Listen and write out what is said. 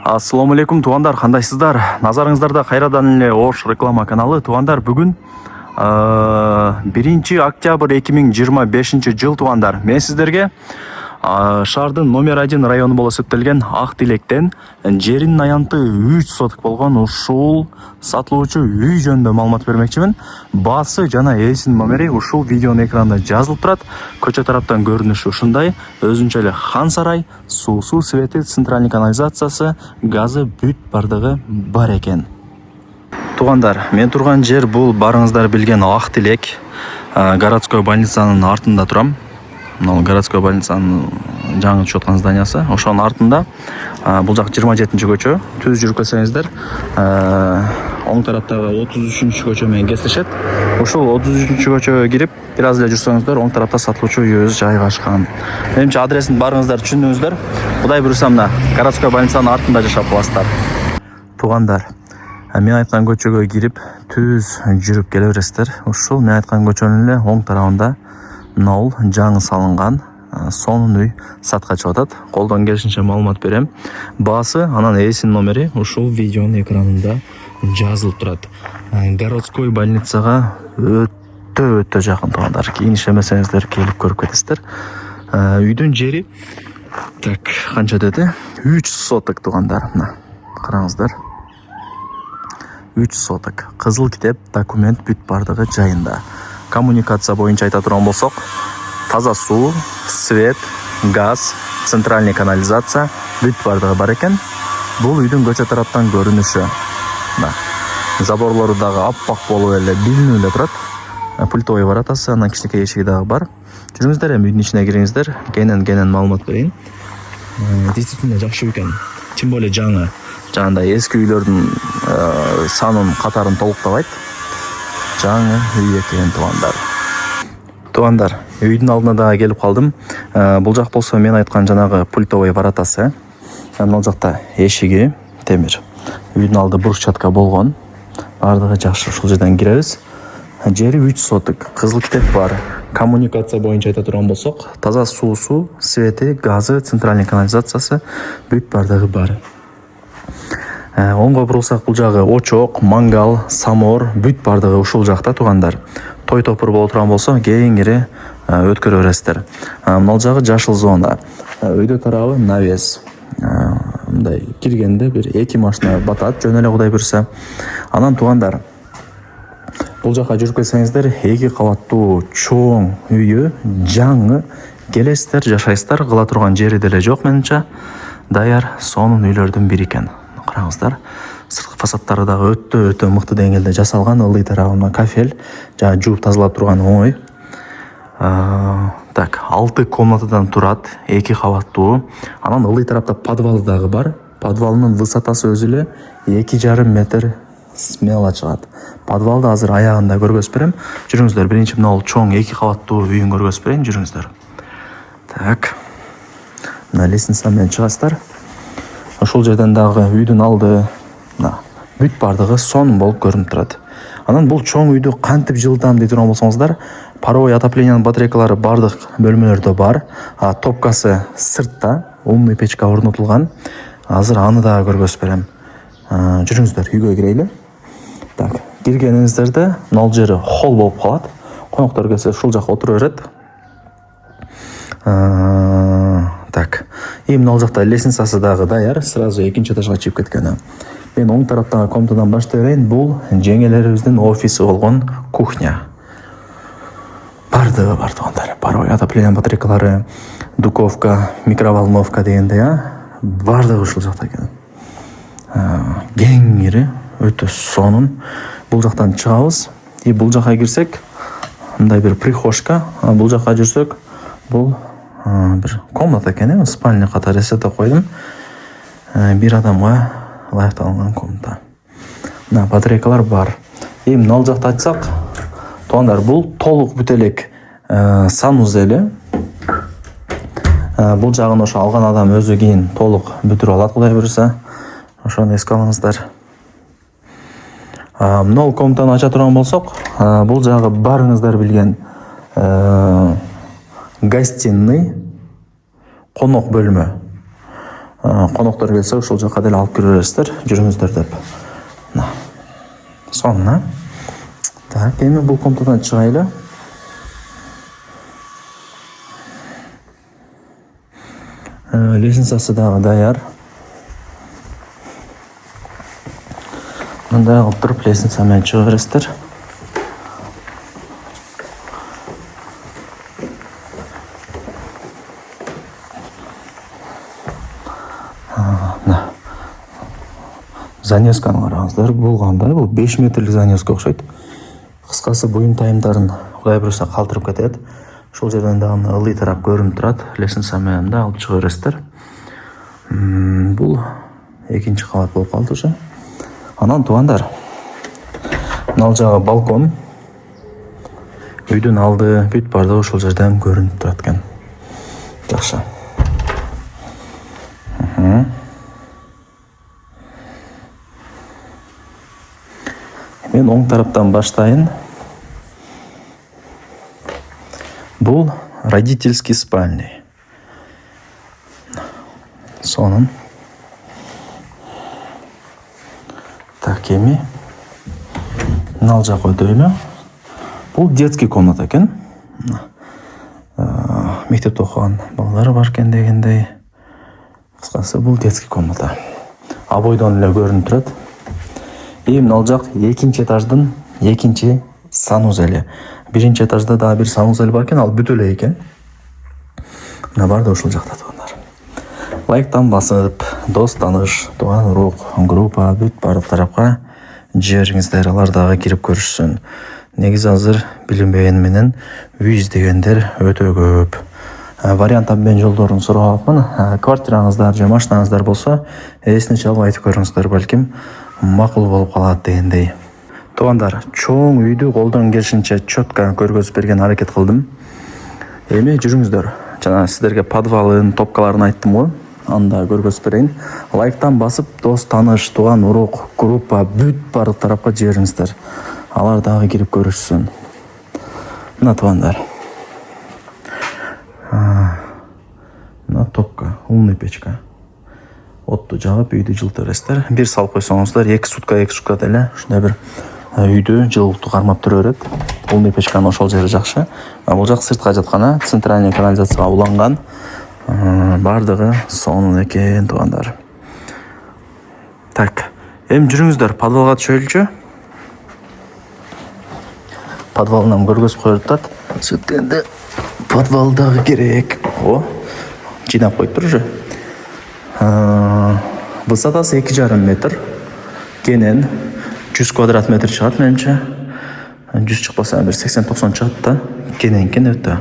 Ассаламу алейкум туғандар, қандайсыздар? Назарыңыздарда қайрадан эле Ош реклама каналы. Туғандар, бүгін 1 октябрь 2025 жыл туғандар. Мен сіздерге шаардын номер 1 району боло эсептелген Ак Тилектен жеринин аянты 3 соток болгон ушул сатылуучу үй жөнүндө маалымат бермекчимин. Баасы жана ээсинин номери ушул видеонун экранында жазылып турат. Көчө тараптан көрүнүшү ушундай. Өзүнчө эле хан сарай, суусу, свети, центральный канализациясы, газы бүт бардыгы бар экен. Туғандар, мен турган жер бул барыңыздар билген Ак Тилек, городской больницанын артында турам. Мына городской больницанын жаңы түшүп аткан зданиясы, ошонун артында. Бул жак 27-көчө. Түз жүрүп келсеңиздер, оң тараптагы 33-көчө менен кесилишет. Ушул 33-көчөгө кирип, бир аз эле жүрсөңүздөр, оң тарапта сатылуучу үйүбүз жайгашкан. Менимче адресин барыңыздар түшүндүңүздөр. Кудай буйруса мына городской больницанын артында жашап каласыздар. Туғандар, мен айткан көчөгө кирип, түз жүрүп келе бересиздер. Ушул мен айткан көчөнүн эле оң тарабында нол жаңы салынган сонун үй сатка чыгып атат. Колдон келишинче маалымат берем. Баасы анан ээсинин номери ушул видеонун экранында жазылып турат. Городской больницага өтө жакын тугандар. Кийин ишемесеңиздер келип көрүп кетесиздер. Үйдүн жери так канча деди? 3 соток тугандар. Мына караңыздар. 3 соток. Кызыл китеп, документ бүт бардыгы жайында. Коммуникация боюнча айта турган болсок, таза суу, свет, газ, центральный канализация бүт бардыгы бар экен. Бул үйдүн көчө тараптан көрүнүшү. Заборлору дагы аппак болуп эле билинип эле турат. Пультовый воротасы, анан кичинекей эшиги дагы бар. Жүрүңүздөр, эми үйдүн ичине кириңиздер. Кенен маалымат берейин. Действительно жакшы экен. Тем более жаңы. Жаңында эски үйлөрдүн санын катарын толуктабайт. Жаңы үй экен тугандар. Үйдүн алдына дагы келип калдым. Бул жак болсо мен айткан жанагы пультовый воротасы. Мына жакта эшиги темир. Үйдүн алды брусчатка болгон. Бардыгы жакшы. Ушул жерден киребиз. Жери 3 соток. Кызыл китеп бар. Коммуникация боюнча айта турган болсок, таза суусу, свети, газы, центральный канализациясы бүт бардыгы бар. Оңго бурулсак, бул жагы очок, мангал, самор бүт бардыгы ушул жакта тугандар. Той топур боло турган болсо, кеңири өткөрө бересиздер. Мына жагы жашыл зона. Өйдө тарабы навес. Мындай киргенде бир 2 машина батат, жөн эле Кудай буйруса. Анан тугандар, бул жака жүрүп келсеңиздер, 2 кабаттуу чоң үйү, жаңы келесиздер, жашайсыздар. Кыла турган жери деле жок менимче. Даяр сонун үйлөрдүн бири экен. Караңыздар, сырткы фасадтары дагы өтө мыкты деңгээлде жасалган. Ылдый тарабына кафель, жана жууп тазалап турган оңой. Так, 6 комнатадан турат, 2 кабаттуу. Анан ылдый тарапта подвал дагы бар. Подвалдын высотасы өзү эле 2,5 метр смело чыгат. Подвалды азыр аягында көргөзүп берем. Жүрүңүздөр, биринчи мына чоң 2 кабаттуу үйүн көргөзүп берейин, жүрүңүздөр. Так. Мына лестница менен чыгасыздар. Ошол жерден дагы үйдүн алды, бүт бардыгы сонун болуп көрүнүп турат. Анан бул чоң үйдү кантип жылытам дей турган болсоңуздар, паровой отоплениянын батарейкалары бардык бөлмөлөрдө бар. Топкасы сыртта, умный печка орнотулган. Азыр аны дагы көргөзүп берем. Жүрүңүздөр, үйгө кирели. Так, киргениңиздерде мына жери холл болуп калат. Коноктор келсе ушул жакка отура берет. Так, мына жакта лестницасы дагы даяр, сразу 2-нчи этажга чыгып кеткен. Мен оң тараптагы комнатадан баштай берейин. Бул жеңелерибиздин офиси болгон кухня. Бардыгы бар тугандар. Паровой отопление батарейкалары, духовка, микроволновка дегенде, бардыгы ушул жакта экен. Кеңири, өтө сонун. Бул жактан чыгабыз. Бул жакка кирсек, мындай бир прихожка. Бул жакка жүрсөк, бул bir комната экен, спальня катары эсептеп койдум. Бир адамга ылайыкталган комната. Мына батарейкалар бар. Мына жакта айтсак, тугандар, бул толук бүт элек санузели. Бул жагын ошо алган адам өзү кийин толук бүтүрүп алат, Кудай буйруса. Ошону эске алыңыздар. Мына комнатаны ача турган болсок, бул жагы барыңыздар билген гостиный, конок бөлмө. Коноктор келсе ошол жака деле алып кире бересиздер, жүрүңүздөр деп. Мына. Сонна. Так, эми бул комнатадан чыгайлы. Лестницасы дагы даяр. Мындай кылып туруп лестница менен чыга бересиздер. Занёсканы караңыздар, бул кандай? Бул 5 метрлик занёска окшойт. Кыскасы буюм тайымдарын кудай буюрса калтырып кетет. Ошол жерден дагы ылый тарап көрүнүп турат. Лестница менен да алып чыга бересиздер. Бул экинчи кабат болуп калды уже. Анан туугандар, мына жагы балкон. Үйдүн алды, бүт бардыгы ошол жерден көрүнүп турат экен. Жакшы. Мен оң тараптан баштайын. Бул родительский спальный. Сонун. Так, эми мына жака өтөлү. Бул детский комната экен. Мектепте окуган балдар бар экен дегендей. Кыскасы бул детский комната. Обойдон эле көрүнүп турат. Мына жак экинчи этаждын экинчи санузели. Биринчи этажда дагы бир санузел бар экен, ал бүтө эле экен. Мына бар да ушул жакта туугандар. Лайктан басып, дос, тааныш, тууган урук, группа бүт бардык тарапка жибериңиздер, алар дагы кирип көрүшсүн. Негизи азыр билинбегени менен үй издегендер өтө көп. Вариант обмен жолдорун сурап атмын. Квартираңыздар же машинаңыздар болсо, эсине чалып айтып көрүңүздөр, балким макул болуп калат дегендей. Туугандар, чоң үйдү колдон келишинче чөткө көргөзүп берген аракет кылдым. Эми жүрүңүздөр. Жана сиздерге подвалын, топкаларын айттым го. Аны да көргөзүп берейин. Лайктан басып, дос, тааныш, тууган урук, группа бүт бардык тарапка жибериңиздер. Алар дагы кирип көрүшсүн. Мына туугандар. Мына топка, умный печка. Отту жагып үйдү жылыта бересиздер. Бир салып койсоңуздар, 2 сутка деле ушундай бир үйдү жылуулукту кармап тура берет. Умный печканын ошол жери жакшы. Бул жак сыртка жатканы, центральный канализацияга уланган. Бардыгы сонун экен туугандар. Так, эми жүрүңүздөр, подвалга түшөлүчү. Подвалынан көргөзүп коюп атат. Сөткенде подвал дагы керек. Жыйнап коюптур уже. Высотасы 2,5 метр. Кенен 100 квадрат метр чыгат менимче. 100 чыкпаса бир 80-90 чыгат да. Кенен өтө.